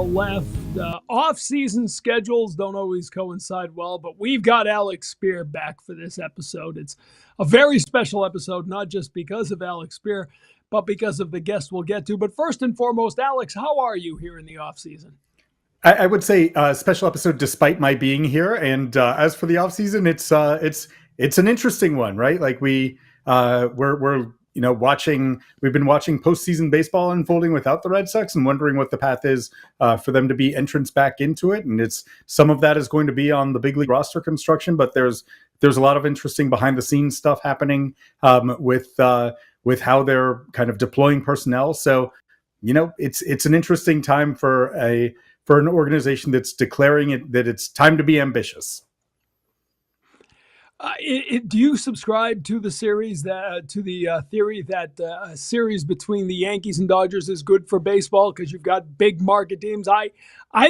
Left. Off-season schedules don't always coincide well, but we've got Alex Speier back for this episode. It's a very special episode, not just because of Alex Speier, but because of the guest we'll get to. But first and foremost, Alex, how are you here in the off-season? I would say a special episode despite my being here. And as for the off-season, it's an interesting one, right? Like we're we've been watching postseason baseball unfolding without the Red Sox and wondering what the path is for them to be entrants back into it. And some of that is going to be on the big league roster construction, but there's a lot of interesting behind the scenes stuff happening with how they're kind of deploying personnel. So, it's an interesting time for an organization that's declaring that it's time to be ambitious. Do you subscribe to the theory that a series between the Yankees and Dodgers is good for baseball because you've got big market teams? I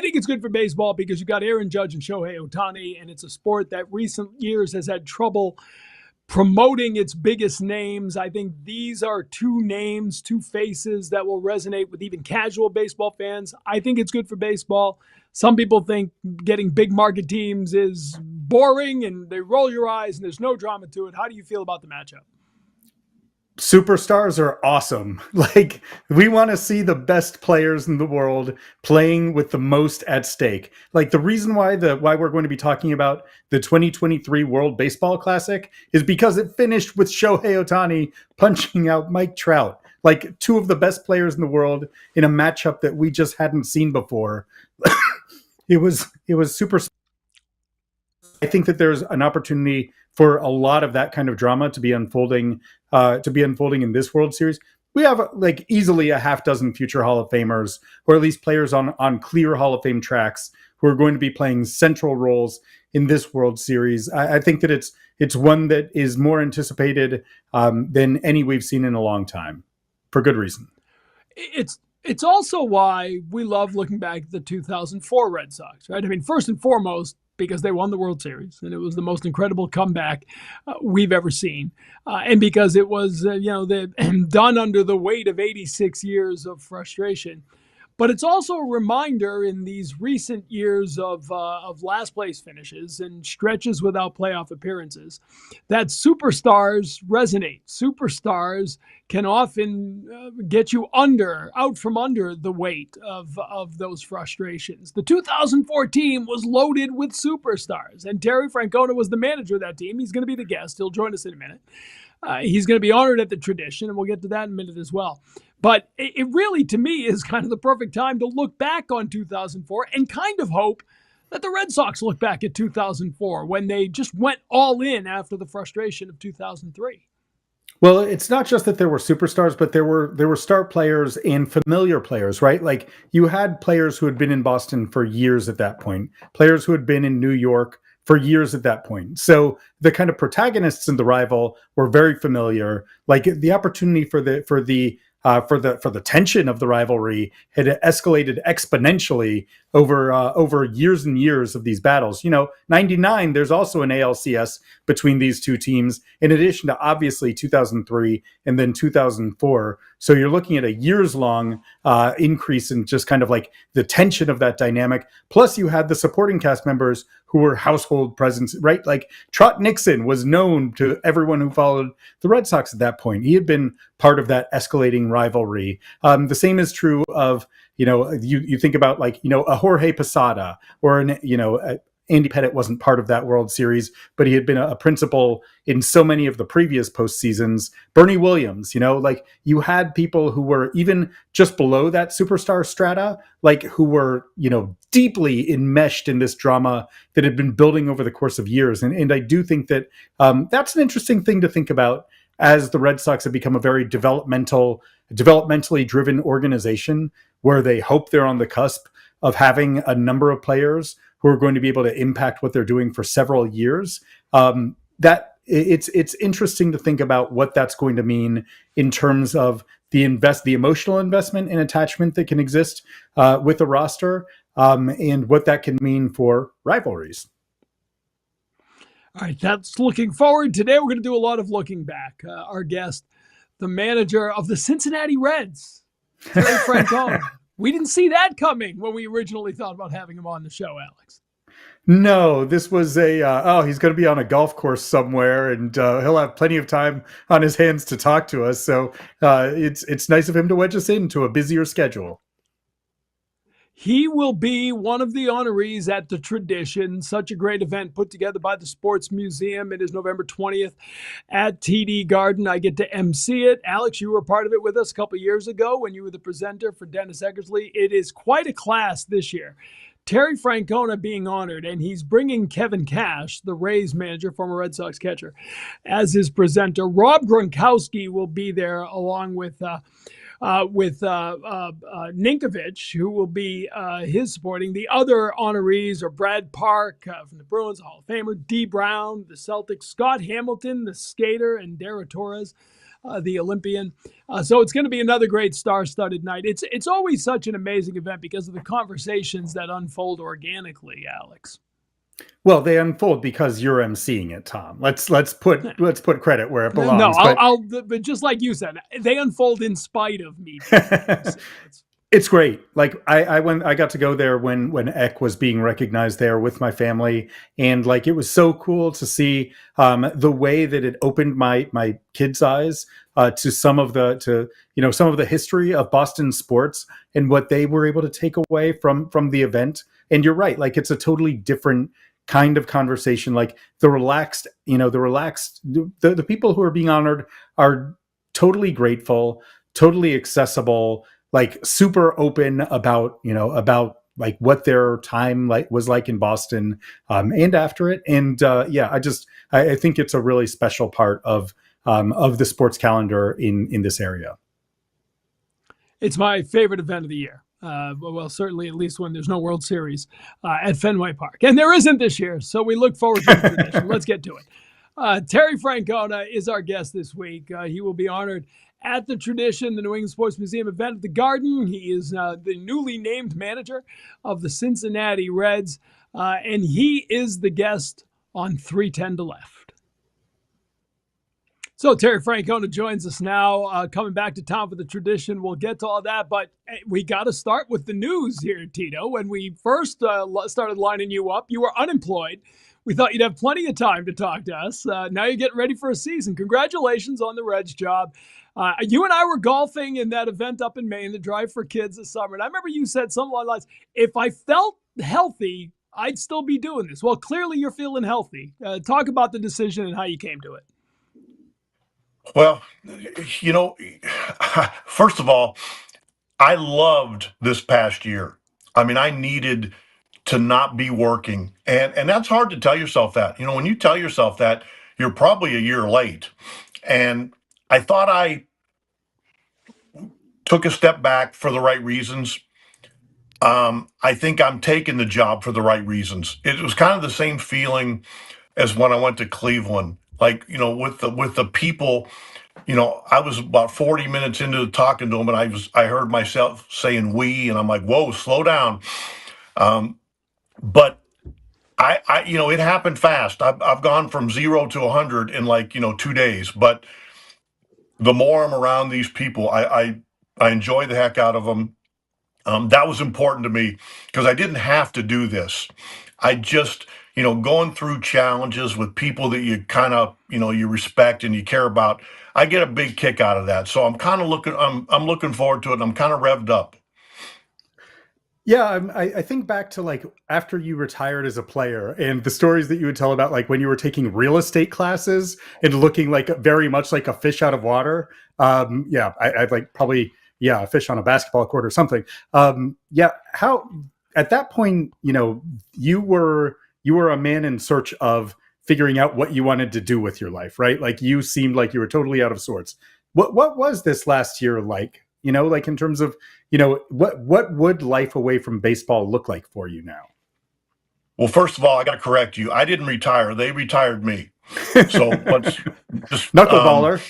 think it's good for baseball because you've got Aaron Judge and Shohei Ohtani, and it's a sport that recent years has had trouble promoting its biggest names. I think these are two names, two faces that will resonate with even casual baseball fans. I think it's good for baseball. Some people think getting big market teams is boring and they roll your eyes and there's no drama to it. How do you feel about the matchup? Superstars are awesome. Like, we want to see the best players in the world playing with the most at stake. Like, the reason why we're going to be talking about the 2023 World Baseball Classic is because it finished with Shohei Ohtani punching out Mike Trout, like two of the best players in the world in a matchup that we just hadn't seen before. It was super. I think that there's an opportunity for a lot of that kind of drama to be unfolding in this World Series. We have like easily a half dozen future Hall of Famers, or at least players on clear Hall of Fame tracks who are going to be playing central roles in this World Series. I think that it's one that is more anticipated than any we've seen in a long time, for good reason. It's also why we love looking back at the 2004 Red Sox, right? I mean, first and foremost, because they won the World Series, and it was the most incredible comeback we've ever seen. And because it was, done under the weight of 86 years of frustration. But it's also a reminder in these recent years of last place finishes and stretches without playoff appearances that superstars resonate. Superstars can often get you out from under the weight of those frustrations. The 2004 team was loaded with superstars, and Terry Francona was the manager of that team. He's going to be the guest. He'll join us in a minute. He's going to be honored at the tradition, and we'll get to that in a minute as well. But it really, to me, is kind of the perfect time to look back on 2004 and kind of hope that the Red Sox look back at 2004 when they just went all in after the frustration of 2003. Well, it's not just that there were superstars, but there were star players and familiar players, right? Like, you had players who had been in Boston for years at that point, players who had been in New York for years at that point. So the kind of protagonists in the rival were very familiar. Like, the opportunity for the tension of the rivalry had escalated exponentially over years and years of these battles. 99, there's also an ALCS between these two teams, in addition to obviously 2003 and then 2004. So you're looking at a years-long increase in just kind of like the tension of that dynamic. Plus, you had the supporting cast members who were household presence, right? Like, Trot Nixon was known to everyone who followed the Red Sox at that point. He had been part of that escalating rivalry. The same is true of, you think about like, a Jorge Posada or Andy Pettitte wasn't part of that World Series, but he had been a principal in so many of the previous postseasons. Bernie Williams, like, you had people who were even just below that superstar strata, like, who were, deeply enmeshed in this drama that had been building over the course of years. And I do think that that's an interesting thing to think about as the Red Sox have become a very developmentally driven organization where they hope they're on the cusp of having a number of players who are going to be able to impact what they're doing for several years. That it's interesting to think about what that's going to mean in terms of the emotional investment and attachment that can exist with a roster, and what that can mean for rivalries. All right, that's looking forward. Today we're going to do a lot of looking back. Our guest, the manager of the Cincinnati Reds, Terry Francona. We didn't see that coming when we originally thought about having him on the show, Alex. No, this was he's going to be on a golf course somewhere, and he'll have plenty of time on his hands to talk to us. So it's nice of him to wedge us into a busier schedule. He will be one of the honorees at the Tradition, such a great event put together by the Sports Museum. It is November 20th at TD Garden. I get to MC it. Alex, you were part of it with us a couple years ago when you were the presenter for Dennis Eckersley. It is quite a class this year. Terry Francona being honored, and he's bringing Kevin Cash, the Rays manager, former Red Sox catcher, as his presenter. Rob Gronkowski will be there along with Ninkovich, who will be his supporting. The other honorees are Brad Park from the Bruins, Hall of Famer, D. Brown, the Celtics, Scott Hamilton, the skater, and Dara Torres, the Olympian. So it's going to be another great star-studded night. It's always such an amazing event because of the conversations that unfold organically, Alex. Well, they unfold because you're emceeing it, Tom. Let's put credit where it belongs. But just like you said, they unfold in spite of me. It's great. Like I got to go there when Eck was being recognized there with my family, and like it was so cool to see the way that it opened my kids' eyes to some of the history of Boston sports and what they were able to take away from the event. And you're right, like it's a totally different kind of conversation. Like the people who are being honored are totally grateful, totally accessible, like super open about like what their time was like in Boston and after it. And I think it's a really special part of the sports calendar in this area. It's my favorite event of the year. Well, certainly at least when there's no World Series at Fenway Park. And there isn't this year, so we look forward to the tradition. Let's get to it. Terry Francona is our guest this week. He will be honored at the Tradition, the New England Sports Museum event at the Garden. He is the newly named manager of the Cincinnati Reds, and he is the guest on 310 to Left. So Terry Francona joins us now, coming back to town for the Tradition. We'll get to all that, but we got to start with the news here, Tito. When we first started lining you up, you were unemployed. We thought you'd have plenty of time to talk to us. Now you're getting ready for a season. Congratulations on the Reds job. You and I were golfing in that event up in Maine, the Drive for Kids this summer. And I remember you said something along the lines, if I felt healthy, I'd still be doing this. Well, clearly you're feeling healthy. Talk about the decision and how you came to it. Well, first of all, I loved this past year. I mean, I needed to not be working. And that's hard to tell yourself that. When you tell yourself that, you're probably a year late. And I thought I took a step back for the right reasons. I think I'm taking the job for the right reasons. It was kind of the same feeling as when I went to Cleveland. Like, with the people, I was about 40 minutes into talking to them, and I heard myself saying "we," and I'm like, "Whoa, slow down." But it happened fast. I've gone from 0 to 100 in 2 days. But the more I'm around these people, I enjoy the heck out of them. That was important to me because I didn't have to do this. I just, going through challenges with people that you kind of, you respect and you care about. I get a big kick out of that. So I'm kind of I'm looking forward to it. And I'm kind of revved up. Yeah, I think back to like after you retired as a player and the stories that you would tell about like when you were taking real estate classes and looking like very much like a fish out of water. I'd like probably, a fish on a basketball court or something. How at that point, you were a man in search of figuring out what you wanted to do with your life, right? Like you seemed like you were totally out of sorts. What was this last year like? Like in terms of, what would life away from baseball look like for you now? Well, first of all, I got to correct you. I didn't retire. They retired me. So let's just knuckleballer.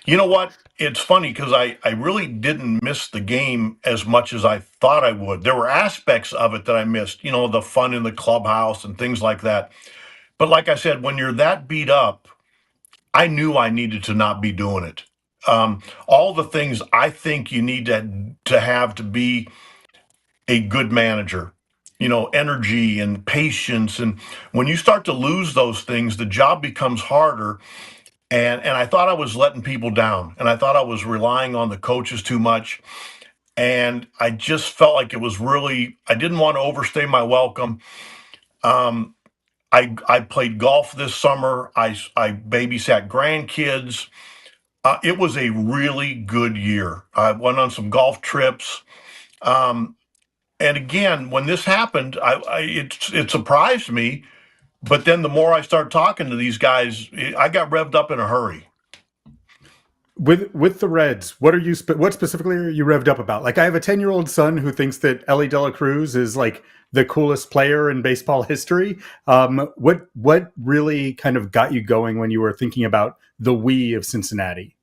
You know what? It's funny because I really didn't miss the game as much as I thought I would. There were aspects of it that I missed, the fun in the clubhouse and things like that. But like I said, when you're that beat up, I knew I needed to not be doing it. all the things I think you need to have to be a good manager. Energy and patience, and when you start to lose those things, the job becomes harder. And I thought I was letting people down, and I thought I was relying on the coaches too much. And I just felt like it was really, I didn't want to overstay my welcome. Um, I played golf this summer. I babysat grandkids. It was a really good year. I went on some golf trips. Um, and again, when this happened, it surprised me. But then the more I started talking to these guys, I got revved up in a hurry. With the Reds, what specifically are you revved up about? Like, I have a 10-year-old son who thinks that Ellie De La Cruz is like the coolest player in baseball history. What really kind of got you going when you were thinking about the we of Cincinnati?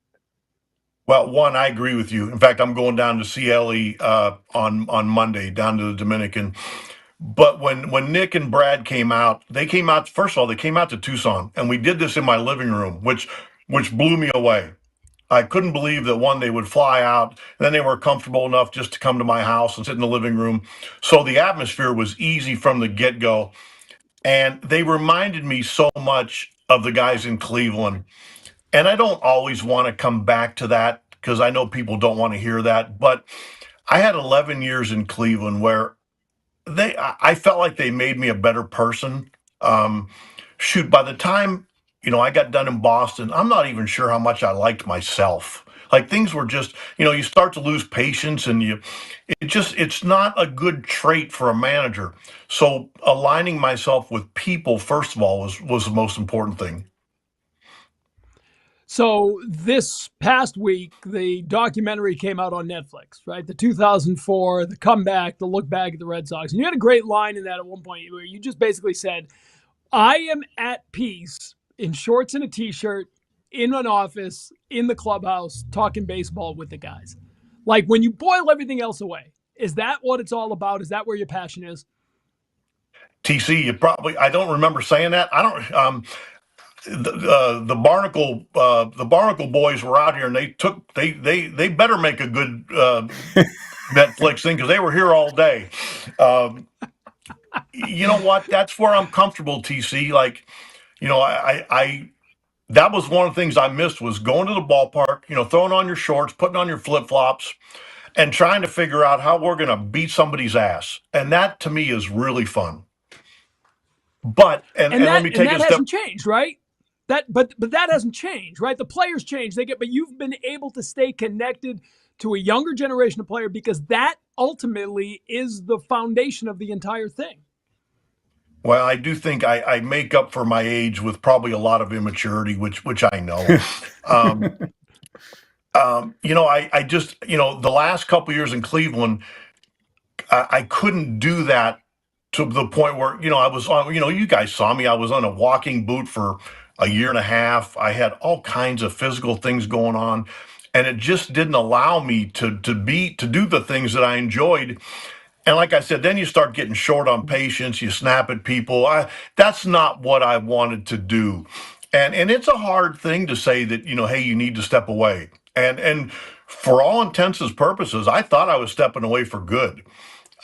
Well, one, I agree with you. In fact, I'm going down to see Ellie on Monday down to the Dominican. But when Nick and Brad came out, first of all, they came out to Tucson, and we did this in my living room, which blew me away. I couldn't believe that, one, they would fly out, and then they were comfortable enough just to come to my house and sit in the living room. So the atmosphere was easy from the get-go. And they reminded me so much of the guys in Cleveland. And I don't always want to come back to that because I know people don't want to hear that. But I had 11 years in Cleveland where I felt like they made me a better person. Shoot, by the time I got done in Boston, I'm not even sure how much I liked myself. Like, things were just, you start to lose patience, and it's not a good trait for a manager. So aligning myself with people, first of all, was the most important thing. So this past week, the documentary came out on Netflix, right? The 2004, the comeback, the look back at the Red Sox. And you had a great line in that at one point where you just basically said, I am at peace in shorts and a t-shirt, in an office, in the clubhouse, talking baseball with the guys. Like, when you boil everything else away, is that what it's all about? Is that where your passion is? TC, I don't remember saying that. I don't, the Barnacle boys were out here, and they better make a good Netflix thing, because they were here all day. You know what? That's where I'm comfortable, TC. Like, I that was one of the things I missed, was going to the ballpark, throwing on your shorts, putting on your flip flops, and trying to figure out how we're going to beat somebody's ass. And that, to me, is really fun. But and let me take that a step. Hasn't changed, right? But that hasn't changed, right? The players change. But you've been able to stay connected to a younger generation of player, because that ultimately is the foundation of the entire thing. Well, I do think I make up for my age with probably a lot of immaturity, which I know. I just, the last couple of years in Cleveland, I couldn't do that to the point where, I was on, you guys saw me, I was on a walking boot for a year and a half. I had all kinds of physical things going on, and it just didn't allow me to do the things that I enjoyed. And like I said, then you start getting short on patience. You snap at people. That's not what I wanted to do. And it's a hard thing to say that, hey, you need to step away. And for all intents and purposes, I thought I was stepping away for good.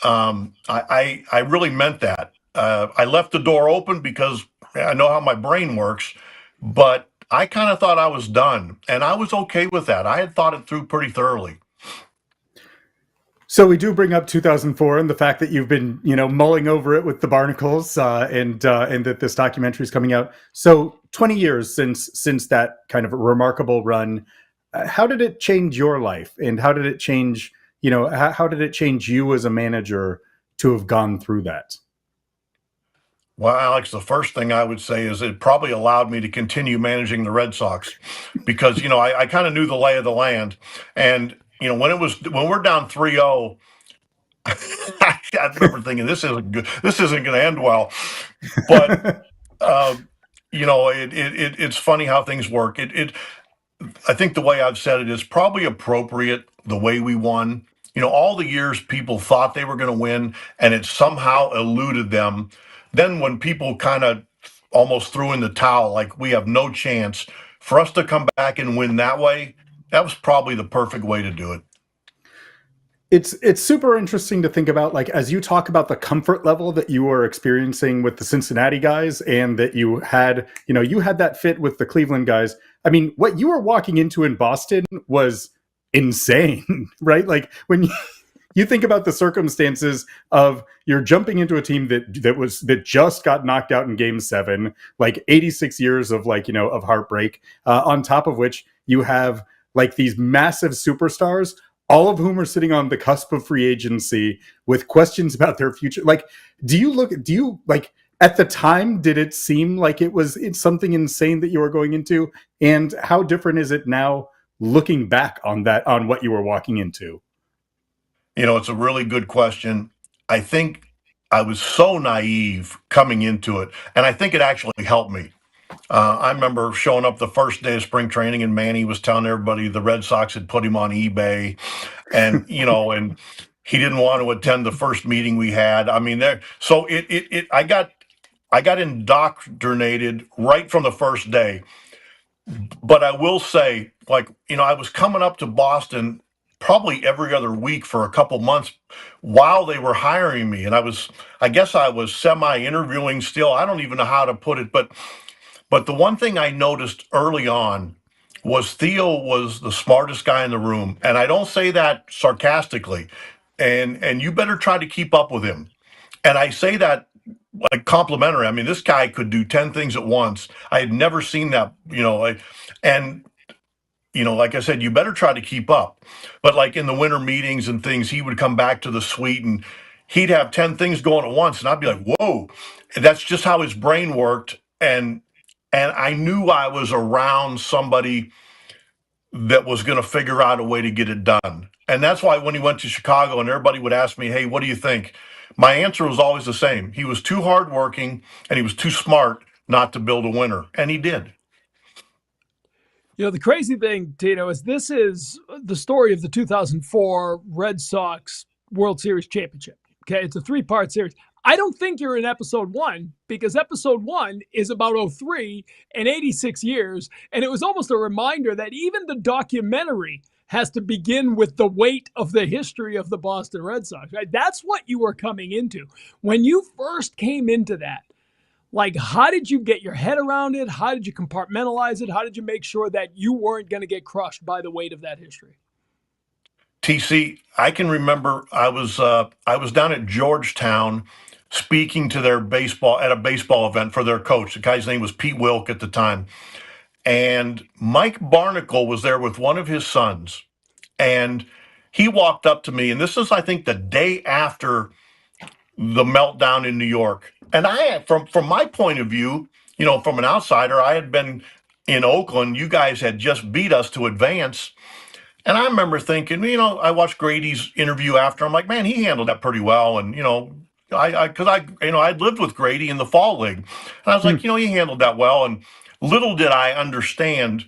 I really meant that. I left the door open because I know how my brain works, but I kind of thought I was done, and I was okay with that. I had thought it through pretty thoroughly. So we do bring up 2004 and the fact that you've been, mulling over it with the Barnacles, and that this documentary is coming out. So 20 years since that kind of remarkable run. How did it change your life, and how did it change? How did it change you as a manager to have gone through that? Well, Alex, the first thing I would say is it probably allowed me to continue managing the Red Sox, because I kind of knew the lay of the land, and when we're down 3-0, I remember thinking, this isn't good. This isn't going to end well. But it's funny how things work. I think the way I've said it is probably appropriate, the way we won. All the years people thought they were going to win, and it somehow eluded them. Then when people kind of almost threw in the towel, like, we have no chance, for us to come back and win that way, That was probably the perfect way to do it. It's super interesting to think about, like, as you talk about the comfort level that you were experiencing with the Cincinnati guys, and that you had, you had that fit with the Cleveland guys. I mean, what you were walking into in Boston was insane, right? Like, when you think about the circumstances of you're jumping into a team that just got knocked out in Game 7, like 86 years of, like, of heartbreak, on top of which you have like these massive superstars, all of whom are sitting on the cusp of free agency with questions about their future. Like, do you like, at the time, did it seem like it's something insane that you were going into? And how different is it now looking back on what you were walking into? It's a really good question. I think I was so naive coming into it, and I think it actually helped me. I remember showing up the first day of spring training, and Manny was telling everybody the Red Sox had put him on eBay, and and he didn't want to attend the first meeting we had. I mean, so I got indoctrinated right from the first day. But I will say, like, I was coming up to Boston probably every other week for a couple months while they were hiring me, and I guess I was semi-interviewing still. I don't even know how to put it, but the one thing I noticed early on was Theo was the smartest guy in the room, and I don't say that sarcastically. And you better try to keep up with him. And I say that like complimentary. I mean, this guy could do 10 things at once. I had never seen that, and like I said, you better try to keep up. But like in the winter meetings and things, he would come back to the suite and he'd have 10 things going at once, and I'd be like, whoa. And that's just how his brain worked. And I knew I was around somebody that was going to figure out a way to get it done. And that's why when he went to Chicago and everybody would ask me, hey, what do you think? My answer was always the same. He was too hardworking and he was too smart not to build a winner. And he did. The crazy thing, Tito, is this is the story of the 2004 Red Sox World Series championship. Okay, it's a 3-part series. I don't think you're in episode 1, because episode 1 is about '03 and 86 years. And it was almost a reminder that even the documentary has to begin with the weight of the history of the Boston Red Sox, right? That's what you were coming into. When you first came into that, like, how did you get your head around it? How did you compartmentalize it? How did you make sure that you weren't going to get crushed by the weight of that history? TC, I can remember I was down at Georgetown speaking to their baseball at a baseball event for their coach. The guy's name was Pete Wilk at the time. And Mike Barnacle was there with one of his sons. And he walked up to me, and this is, I think, the day after the meltdown in New York. And from my point of view, from an outsider, I had been in Oakland. You guys had just beat us to advance. And I remember thinking, I watched Grady's interview after. I'm like, man, he handled that pretty well. And, I'd lived with Grady in the fall league. And I was like, he handled that well. And little did I understand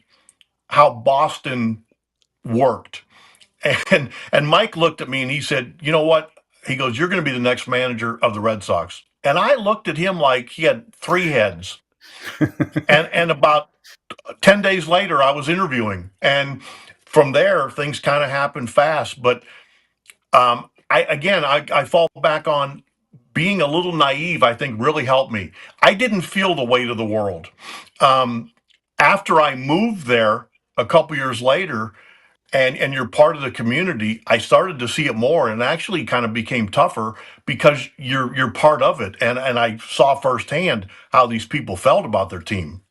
how Boston worked. And Mike looked at me and he said, you know what? He goes, you're going to be the next manager of the Red Sox. And I looked at him like he had 3 heads. and about 10 days later, I was interviewing. And from there, things kind of happened fast. But I fall back on being a little naive. I think really helped me. I didn't feel the weight of the world. After I moved there a couple years later, and you're part of the community, I started to see it more, and actually kind of became tougher because you're part of it. And I saw firsthand how these people felt about their team.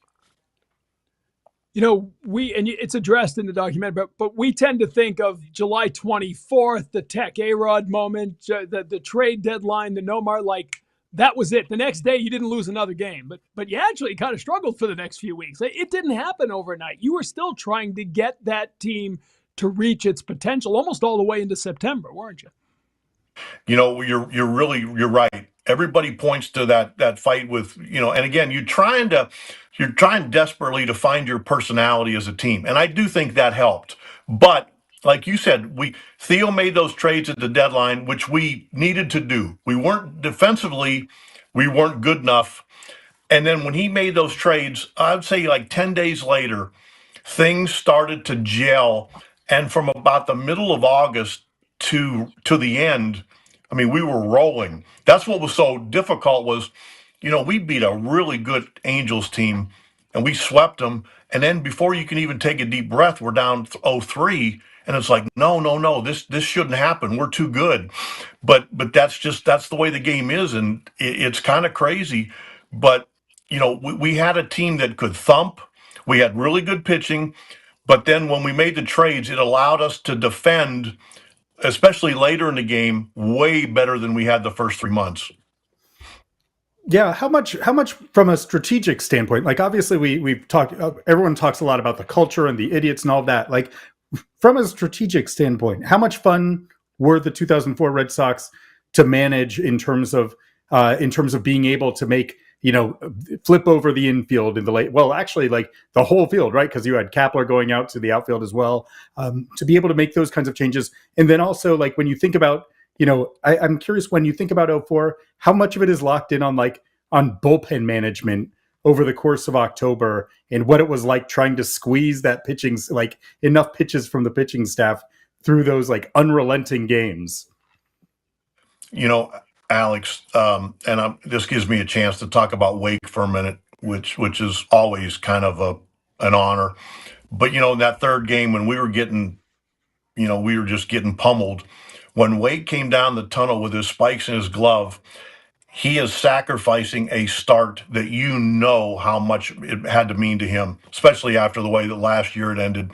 It's addressed in the documentary, but we tend to think of July 24th, the Tech A-Rod moment, the trade deadline, the Nomar, like that was it. The next day, you didn't lose another game, but you actually kind of struggled for the next few weeks. It didn't happen overnight. You were still trying to get that team to reach its potential almost all the way into September, weren't you? You're right. Everybody points to that fight with, and again, you're trying desperately to find your personality as a team. And I do think that helped. But like you said, Theo made those trades at the deadline, which we needed to do. We weren't defensively, we weren't good enough. And then when he made those trades, I'd say like 10 days later, things started to gel. And from about the middle of August to the end, I mean, we were rolling. That's what was so difficult was, we beat a really good Angels team and we swept them. And then before you can even take a deep breath, we're down 0-3. And it's like, no, no, no, this shouldn't happen. We're too good. But that's the way the game is. And it's kind of crazy. But, we had a team that could thump. We had really good pitching. But then when we made the trades, it allowed us to defend, especially later in the game, way better than we had the first 3 months. Yeah, how much from a strategic standpoint? Like obviously we've talked. Everyone talks a lot about the culture and the idiots and all that. Like from a strategic standpoint, how much fun were the 2004 Red Sox to manage in terms of being able to make flip over the infield in the late? Well, actually, like the whole field, right? Because you had Kapler going out to the outfield as well, to be able to make those kinds of changes, and then also like when you think about I'm curious when you think about '04, how much of it is locked in on bullpen management over the course of October and what it was like trying to squeeze that pitching, like enough pitches from the pitching staff through those like unrelenting games. Alex, this gives me a chance to talk about Wake for a minute, which is always kind of an honor. But in that third game when we were just getting pummeled, when Wake came down the tunnel with his spikes in his glove, he is sacrificing a start that how much it had to mean to him, especially after the way that last year it ended.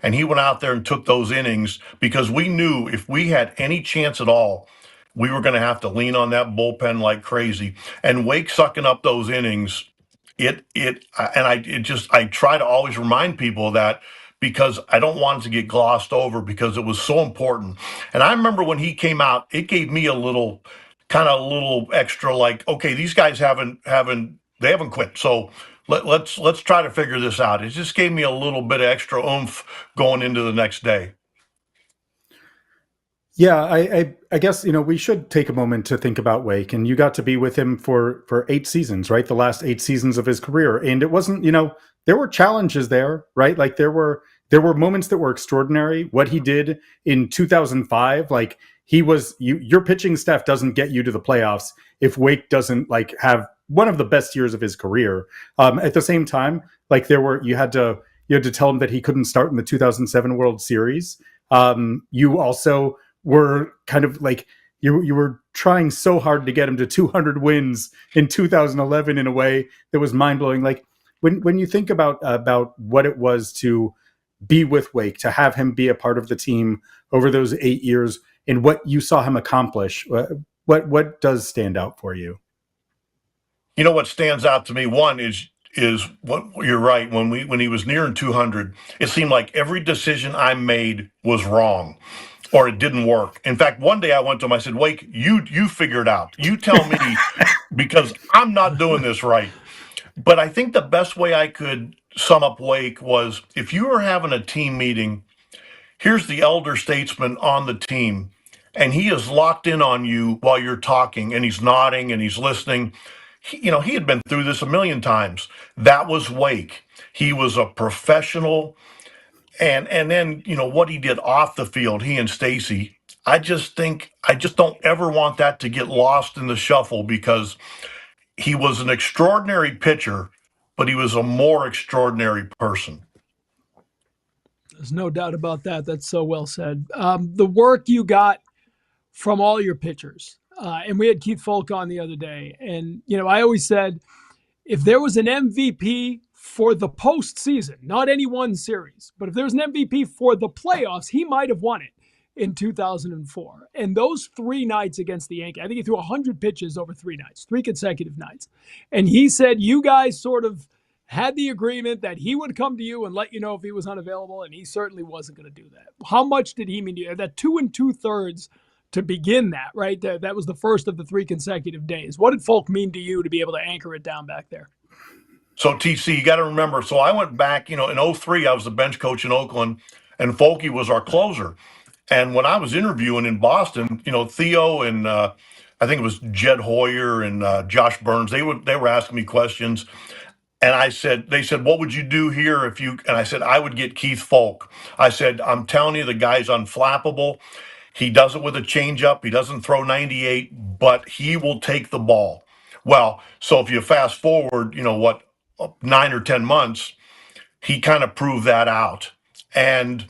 And he went out there and took those innings because we knew if we had any chance at all, we were going to have to lean on that bullpen like crazy. And Wake sucking up those innings, I try to always remind people of that because I don't want it to get glossed over because it was so important. And I remember when he came out, it gave me a little extra like, okay, these guys haven't quit. So let's try to figure this out. It just gave me a little bit of extra oomph going into the next day. Yeah, I guess we should take a moment to think about Wake, and you got to be with him for 8 seasons, right? The last 8 seasons of his career, and it wasn't there were challenges there, right? Like there were moments that were extraordinary. What he did in 2005, like your pitching staff doesn't get you to the playoffs if Wake doesn't like have one of the best years of his career. At the same time, like you had to tell him that he couldn't start in the 2007 World Series. You also were kind of like you were trying so hard to get him to 200 wins in 2011 in a way that was mind-blowing. Like when you think about what it was to be with Wake, to have him be a part of the team over those 8 years and what you saw him accomplish, what does stand out for you? What stands out to me, one is what you're right. When he was nearing 200, it seemed like every decision I made was wrong or it didn't work. In fact, one day I went to him, I said, Wake, you figure it out. You tell me because I'm not doing this right. But I think the best way I could sum up Wake was if you were having a team meeting, here's the elder statesman on the team, and he is locked in on you while you're talking, and he's nodding and he's listening. He had been through this a million times. That was Wake. He was a professional. And then, what he did off the field, he and Stacy, I just don't ever want that to get lost in the shuffle because he was an extraordinary pitcher, but he was a more extraordinary person. There's no doubt about that. That's so well said. The work you got from all your pitchers, and we had Keith Foulke on the other day, and I always said if there was an MVP for the postseason, not any one series, but if there was an MVP for the playoffs, he might have won it in 2004. And those 3 nights against the Yankees, I think he threw 100 pitches over 3 nights, 3 consecutive nights. And he said you guys sort of had the agreement that he would come to you and let you know if he was unavailable, and he certainly wasn't going to do that. How much did he mean to you? That 2 2/3 to begin that, right? That was the first of the 3 consecutive days. What did Foulke mean to you to be able to anchor it down back there? So, TC, you got to remember, so I went back, in 03, I was the bench coach in Oakland, and Foulke was our closer. And when I was interviewing in Boston, Theo and I think it was Jed Hoyer and Josh Burns, they were asking me questions. And they said, what would you do here if you, and I said, I would get Keith Foulke. I said, I'm telling you, the guy's unflappable. He does it with a changeup. He doesn't throw 98, but he will take the ball. Well, so if you fast forward, 9 or 10 months, he kind of proved that out. And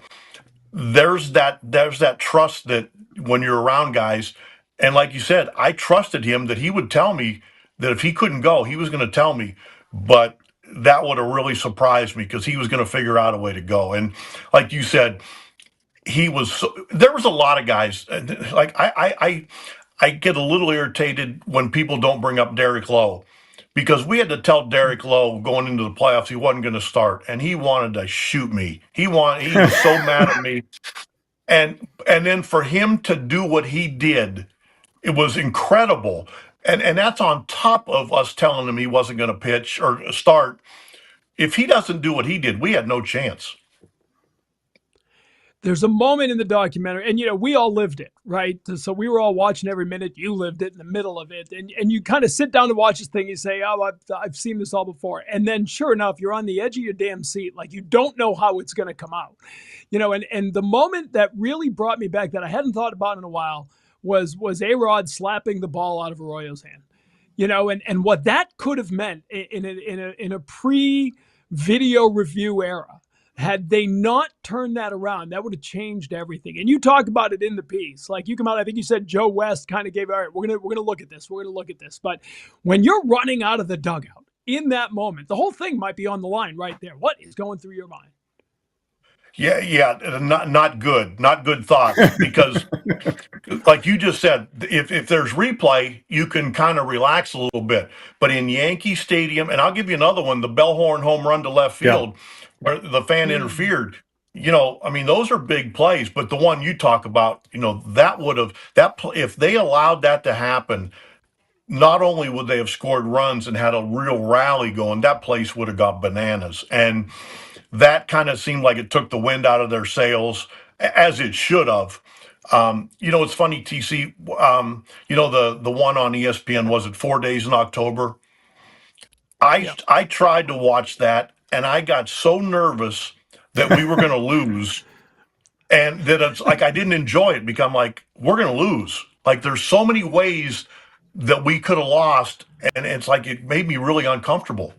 there's that trust that when you're around guys, and like you said, I trusted him that he would tell me that if he couldn't go, he was going to tell me. But that would have really surprised me because he was going to figure out a way to go. And like you said, there was a lot of guys like I get a little irritated when people don't bring up Derek Lowe, because we had to tell Derek Lowe going into the playoffs he wasn't going to start, and he wanted to shoot me. He was so mad at me, and then for him to do what he did, it was incredible. And that's on top of us telling him he wasn't going to pitch or start. If he doesn't do what he did, we had no chance. There's a moment in the documentary, and we all lived it, right? So we were all watching every minute. You lived it in the middle of it, and you kind of sit down to watch this thing. You say, "Oh, I've seen this all before," and then sure enough, you're on the edge of your damn seat, like you don't know how it's going to come out, And the moment that really brought me back that I hadn't thought about in a while was A-Rod slapping the ball out of Arroyo's hand, and what that could have meant in a pre-video review era. Had they not turned that around, that would have changed everything. And you talk about it in the piece. Like you come out, I think you said Joe West kind of gave, all right, we're gonna look at this. We're gonna look at this. But when you're running out of the dugout in that moment, the whole thing might be on the line right there. What is going through your mind? Yeah, not good thoughts, because like you just said, if there's replay, you can kind of relax a little bit. But in Yankee Stadium, and I'll give you another one, the Bellhorn home run to left field, where the fan interfered. Those are big plays. But the one you talk about, if they allowed that to happen, not only would they have scored runs and had a real rally going, that place would have got bananas. And that kind of seemed like it took the wind out of their sails, as it should have. It's funny, TC. The one on ESPN, was it 4 Days in October? I tried to watch that, and I got so nervous that we were going to lose, and that it's like I didn't enjoy it because I'm like, we're going to lose. Like there's so many ways that we could have lost, and it's like it made me really uncomfortable.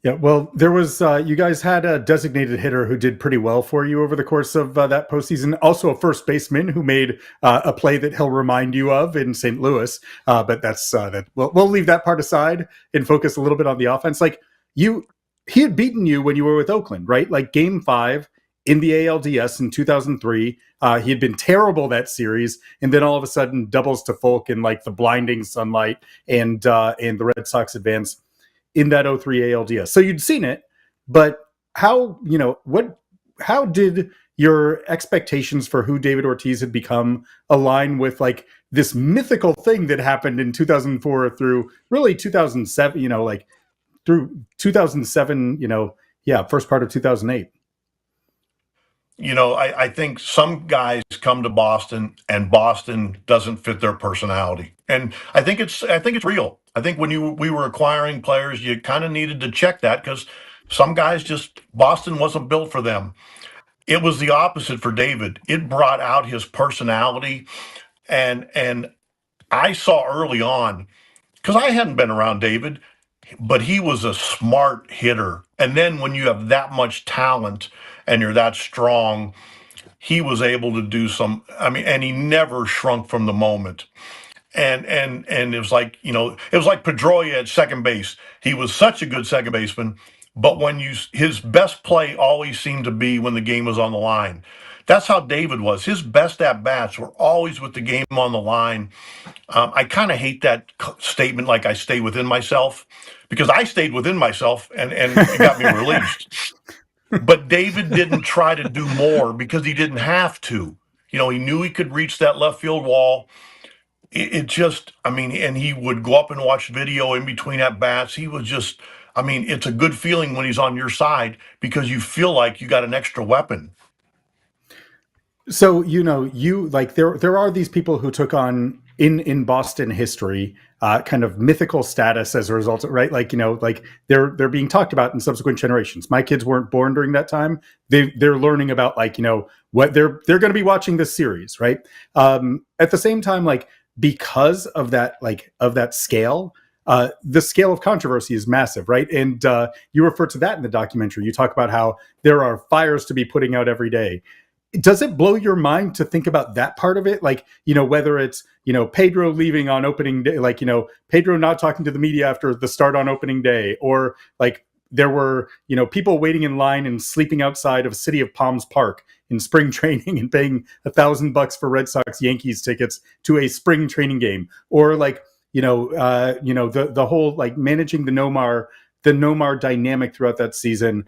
Yeah, well, there was you guys had a designated hitter who did pretty well for you over the course of that postseason. Also, a first baseman who made a play that he'll remind you of in St. Louis. But that's that. We'll leave that part aside and focus a little bit on the offense. Like he had beaten you when you were with Oakland, right? Like Game 5 in the ALDS in 2003. He had been terrible that series, and then all of a sudden doubles to Foulke in like the blinding sunlight, and the Red Sox advance in that 03 ALDS. So you'd seen it, but how did your expectations for who David Ortiz had become align with like this mythical thing that happened in 2004 through really 2007, through 2007, first part of 2008? I think some guys come to Boston and Boston doesn't fit their personality. And I think it's real. I think when we were acquiring players, you kind of needed to check that, because some guys Boston wasn't built for them. It was the opposite for David. It brought out his personality, and I saw early on, because I hadn't been around David, but he was a smart hitter. And then when you have that much talent and you're that strong, he was able to do and he never shrunk from the moment. And it was like, Pedroia at second base. He was such a good second baseman, but his best play always seemed to be when the game was on the line. That's how David was. His best at-bats were always with the game on the line. I kind of hate that statement, like I stay within myself, because I stayed within myself and it got me released. But David didn't try to do more because he didn't have to. He knew he could reach that left field wall. And he would go up and watch video in between at-bats. He was just, it's a good feeling when he's on your side because you feel like you got an extra weapon. So, you like there are these people who took on in Boston history, kind of mythical status as a result of, right? Like, like they're being talked about in subsequent generations. My kids weren't born during that time. They're learning about, like, what they're going to be watching this series, right? At the same time, like, because of that, like, of that scale, the scale of controversy is massive, right? And you refer to that in the documentary. You talk about how there are fires to be putting out every day. Does it blow your mind to think about that part of it? Like, whether it's, Pedro leaving on opening day, like, Pedro not talking to the media after the start on opening day, or like there were, people waiting in line and sleeping outside of City of Palms Park in spring training and paying $1,000 for Red Sox Yankees tickets to a spring training game, or like, the whole, like, managing the Nomar dynamic throughout that season.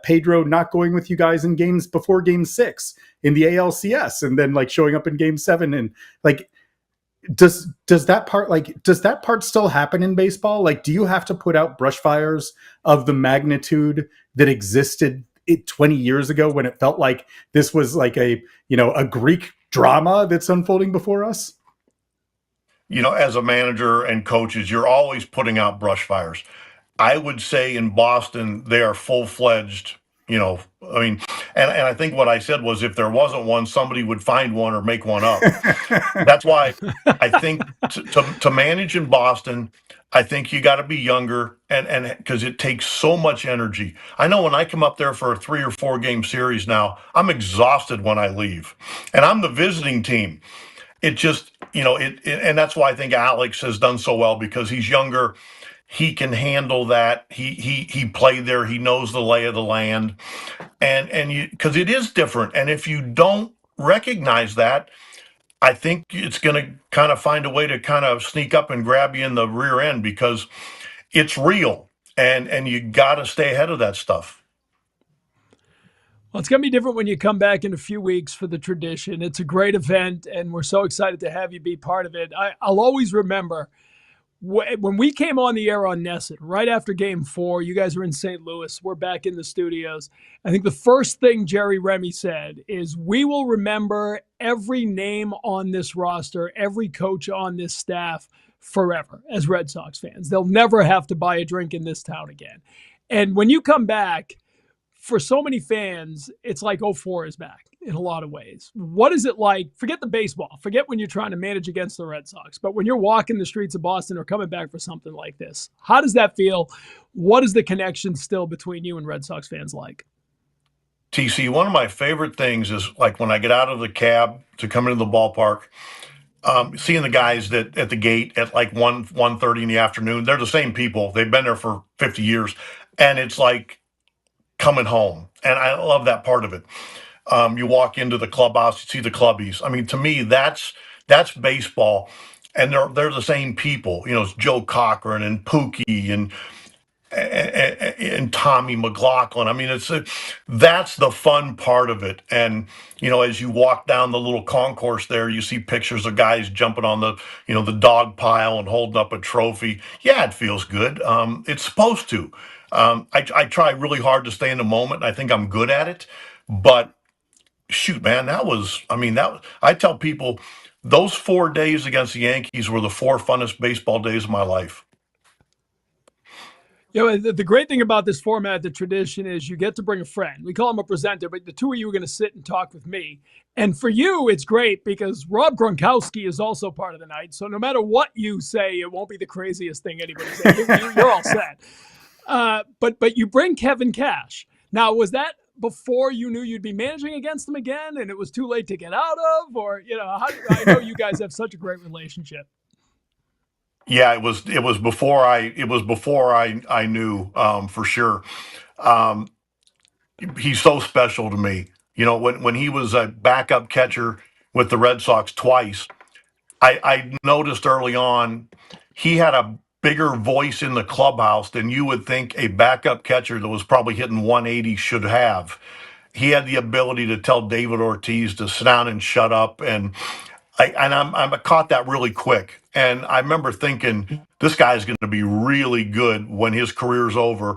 Pedro not going with you guys in games before Game 6 in the ALCS, and then, like, showing up in Game 7, and like, does that part still happen in baseball? Like, do you have to put out brush fires of the magnitude that existed 20 years ago, when it felt like this was like a Greek drama that's unfolding before us? As a manager and coaches, you're always putting out brush fires. I would say in Boston, they are full-fledged, I mean, and I think what I said was, if there wasn't one, somebody would find one or make one up. That's why I think to manage in Boston, I think you got to be younger, and because it takes so much energy. I know when I come up there for a 3 or 4 game series now, I'm exhausted when I leave, and I'm the visiting team. It just, and that's why I think Alex has done so well, because he's younger. He can handle that. He played there. He knows the lay of the land, and you, because it is different. And if you don't recognize that, I think it's going to kind of find a way to kind of sneak up and grab you in the rear end, because it's real, and you got to stay ahead of that stuff. Well, it's going to be different when you come back in a few weeks for the tradition. It's a great event, and we're so excited to have you be part of it. I'll always remember when we came on the air on Nesson, right after Game 4, you guys were in St. Louis. We're back in the studios. I think the first thing Jerry Remy said is, we will remember every name on this roster, every coach on this staff forever as Red Sox fans. They'll never have to buy a drink in this town again. And when you come back, for so many fans, it's like 04 is back in a lot of ways. What is it like? Forget the baseball. Forget when you're trying to manage against the Red Sox. But when you're walking the streets of Boston or coming back for something like this, how does that feel? What is the connection still between you and Red Sox fans like? TC, one of my favorite things is, like, when I get out of the cab to come into the ballpark, seeing the guys that at the gate at like 1:30 in the afternoon. They're the same people. They've been there for 50 years. And it's like coming home. And I love that part of it. You walk into the clubhouse, you see the clubbies. I mean, to me, that's baseball, and they're the same people. It's Joe Cochran and Foulke and Tommy McLaughlin. I mean, that's the fun part of it. And as you walk down the little concourse there, you see pictures of guys jumping on the dog pile and holding up a trophy. Yeah, it feels good. It's supposed to. I try really hard to stay in the moment. I think I'm good at it, but shoot, man, I tell people those 4 days against the Yankees were the 4 funnest baseball days of my life. The great thing about this format, the tradition, is you get to bring a friend. We call him a presenter, but the two of you are going to sit and talk with me. And for you, it's great because Rob Gronkowski is also part of the night. So no matter what you say, it won't be the craziest thing anybody says. You're all set. But you bring Kevin Cash. Now, was that before you knew you'd be managing against him again and it was too late to get out of? Or, I know you guys have such a great relationship. Yeah, it was before I knew, for sure. He's so special to me. When he was a backup catcher with the Red Sox twice, I noticed early on he had a bigger voice in the clubhouse than you would think a backup catcher that was probably hitting 180 should have. He had the ability to tell David Ortiz to sit down and shut up, and I caught that really quick. And I remember thinking, this guy's going to be really good when his career's over.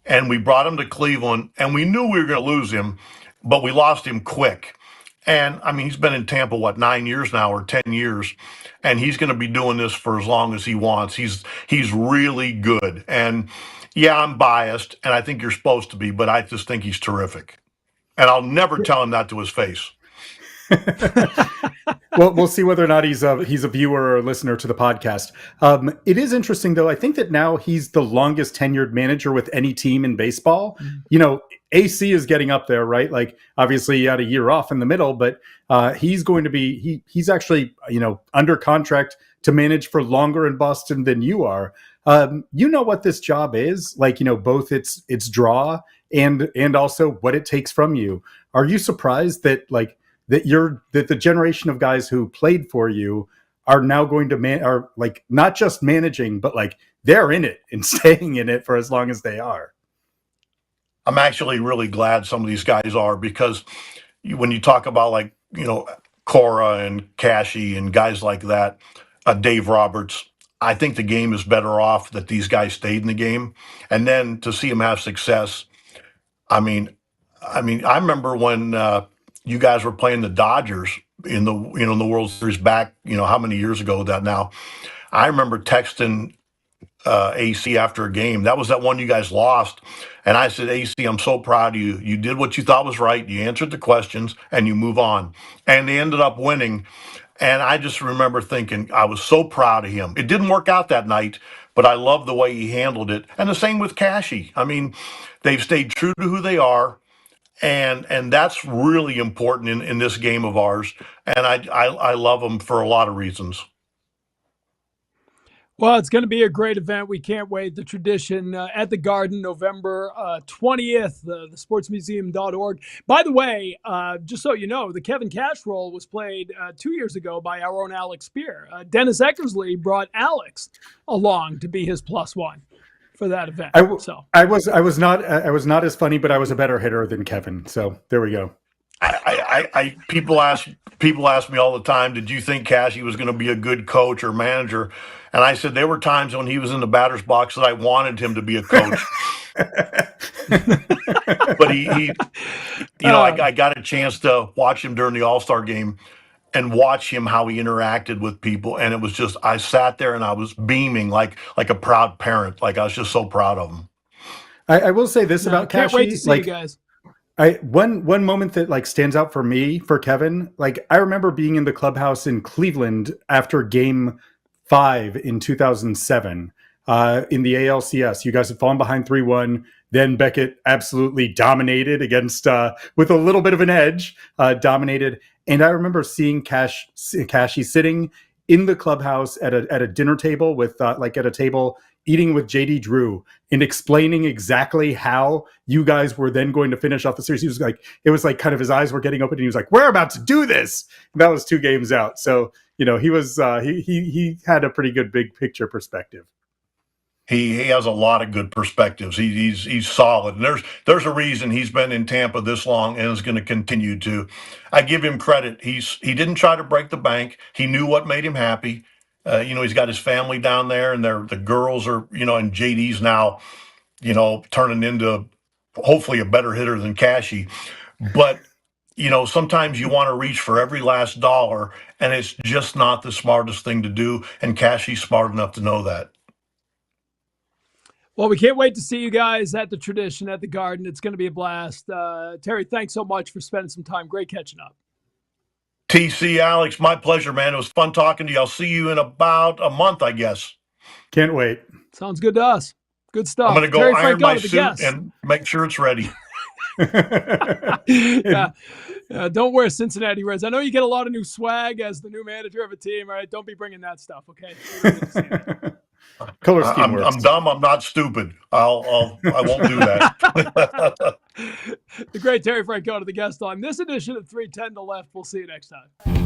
And we brought him to Cleveland, and we knew we were going to lose him, but we lost him quick. And I mean, he's been in Tampa, 9 years now or 10 years, and he's going to be doing this for as long as he wants. He's really good. And yeah, I'm biased, and I think you're supposed to be, but I just think he's terrific. And I'll never tell him that to his face. Well, we'll see whether or not he's a viewer or a listener to the podcast. It is interesting, though. I think that now he's the longest tenured manager with any team in baseball. AC is getting up there, right? Like, obviously, he had a year off in the middle, but he's going to be he's actually under contract to manage for longer in Boston than you are. You know what this job is like. Both its draw and also what it takes from you. Are you surprised that that the generation of guys who played for you are now going to are not just managing, but they're in it and staying in it for as long as they are? I'm actually really glad some of these guys are, because when you talk about Cora and Cashy and guys like that, Dave Roberts, I think the game is better off that these guys stayed in the game, and then to see them have success. I mean, I remember when you guys were playing the Dodgers in the World Series back, how many years ago that now? I remember texting AC after a game. That was that one you guys lost. And I said, AC, I'm so proud of you. You did what you thought was right. You answered the questions and you move on. And they ended up winning. And I just remember thinking, I was so proud of him. It didn't work out that night, but I love the way he handled it. And the same with Cashy. I mean, they've stayed true to who they are. And that's really important in this game of ours. And I love them for a lot of reasons. Well, it's going to be a great event. We can't wait. The tradition at the Garden, November 20th, thesportsmuseum.org. By the way, just so you know, the Kevin Cash role was played 2 years ago by our own Alex Speier. Dennis Eckersley brought Alex along to be his +1 for that event. I was not as funny, but I was a better hitter than Kevin. So there we go. People ask me all the time, did you think Cashy was going to be a good coach or manager? And I said there were times when he was in the batter's box that I wanted him to be a coach. But I got a chance to watch him during the All-Star game and watch him how he interacted with people, and it was just, I sat there and I was beaming like a proud parent. Like, I was just so proud of him. I will say this about Cashy. Can't wait to see you guys. One moment that stands out for me, for Kevin, I remember being in the clubhouse in Cleveland after Game 5 in 2007 in the ALCS. You guys had fallen behind 3-1. Then Beckett absolutely dominated against, with a little bit of an edge, dominated. And I remember seeing Cashy sitting in the clubhouse at a dinner table with at a table eating with JD Drew and explaining exactly how you guys were then going to finish off the series. He was it was kind of his eyes were getting open and he was like, we're about to do this. And that was 2 games out. So, he was, he had a pretty good big picture perspective. He has a lot of good perspectives. He's solid. And there's a reason he's been in Tampa this long and is going to continue to. I give him credit. He didn't try to break the bank. He knew what made him happy. He's got his family down there, and the girls are, and JD's now, turning into hopefully a better hitter than Cashy. But, sometimes you want to reach for every last dollar, and it's just not the smartest thing to do. And Cashy's smart enough to know that. Well, we can't wait to see you guys at the tradition at the Garden. It's going to be a blast. Terry, thanks so much for spending some time. Great catching up. TC, Alex, my pleasure, man. It was fun talking to you. I'll see you in about a month, I guess. Can't wait. Sounds good to us. Good stuff. I'm going to go Terry iron Francona, my suit and make sure it's ready. Yeah. Don't wear Cincinnati Reds. I know you get a lot of new swag as the new manager of a team. All right, don't be bringing that stuff, okay? Color scheme works. I'm dumb. I'm not stupid. I won't do that. The great Terry Francona, the guest on this edition of 310 to Left. We'll see you next time.